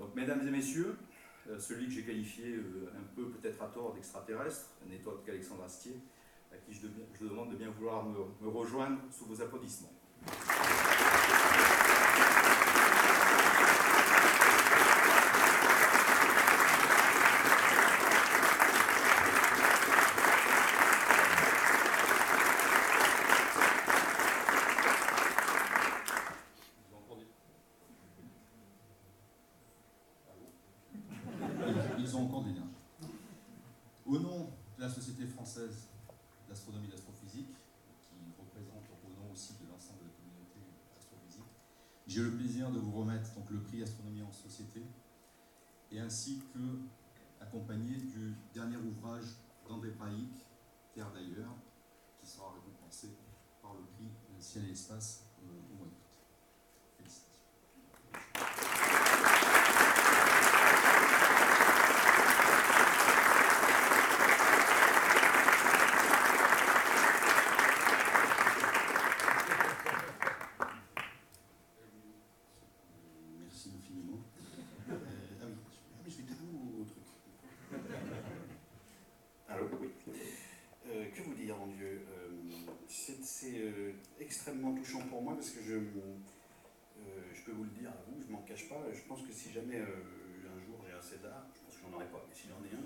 Donc, mesdames et messieurs, celui que j'ai qualifié un peu peut-être à tort d'extraterrestre n'est autre qu'Alexandre Astier, à qui je demande de bien vouloir me rejoindre sous vos applaudissements. Ils ont encore de l'énergie. Au nom de la Société française d'astronomie et d'astrophysique, qui représente au nom aussi de l'ensemble de la communauté astrophysique, j'ai le plaisir de vous remettre donc, le prix Astronomie en Société, et ainsi que accompagné du dernier ouvrage d'André Praïc, Terre d'ailleurs, qui sera récompensé par le prix Ciel et Espace au mois d'août. Félicitations. Merci infiniment. Ah oui, je vais carrément au truc. Allô, oui. Que vous dire, mon Dieu, c'est extrêmement touchant pour moi parce que je peux vous le dire à vous, je m'en cache pas. Je pense que si jamais un jour j'ai un César, je pense que j'en aurai pas, mais si j'en ai un,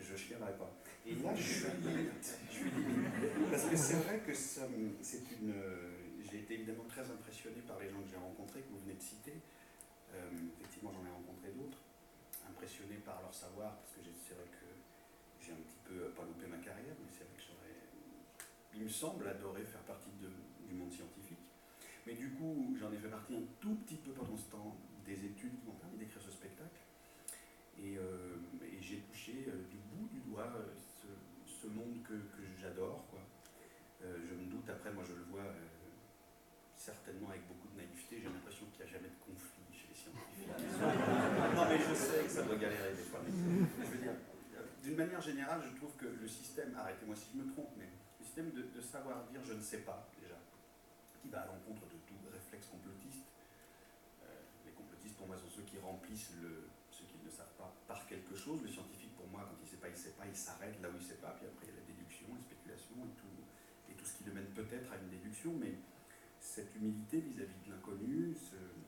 je chialerai pas. Et là, je suis limite. Parce que c'est vrai que j'ai été évidemment très impressionné par les gens que j'ai rencontrés, que vous venez de citer. Effectivement, j'en ai rencontré d'autres. Impressionné par leur savoir, parce que c'est vrai que j'ai un petit peu, pas loupé ma carrière, mais c'est vrai que il me semble, adorer faire partie du monde scientifique. Mais du coup, j'en ai fait partie un tout petit peu pendant ce temps des études qui m'ont permis d'écrire ce spectacle. Et j'ai touché du bout du doigt ce monde que j'adore, quoi. Je me doute, après, moi je le vois certainement avec beaucoup de naïveté, j'ai l'impression qu'il n'y a jamais de conflit chez les scientifiques. Non, mais je sais que ça doit galérer des fois. Je veux dire, d'une manière générale, je trouve que le système, arrêtez-moi si je me trompe, mais le système de savoir dire je ne sais pas, déjà, qui va à l'encontre de tout réflexe complotiste. Les complotistes, pour moi, sont ceux qui remplissent ce qu'ils ne savent pas par quelque chose. Le scientifique, pour moi, quand il ne sait pas, il s'arrête là où il ne sait pas, puis après il y a la déduction, la spéculation et tout ce qui le mène peut-être à une déduction, mais cette humilité vis-à-vis de l'inconnu,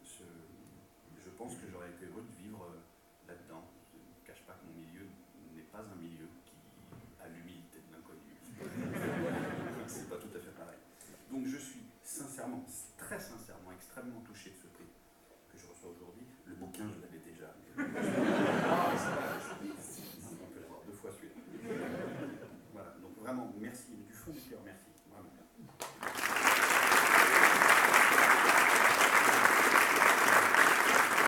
je pense que j'aurais été heureux de vivre là-dedans. Je ne cache pas que mon milieu n'est pas un milieu qui a l'humilité de l'inconnu. C'est pas tout à fait pareil. Donc je suis sincèrement, très sincèrement, extrêmement touché de ce prix que je reçois aujourd'hui. Le bouquin, je l'avais déjà. On peut l'avoir 2 fois celui-là. Voilà, donc vraiment, merci, du fond du cœur, merci. Vraiment.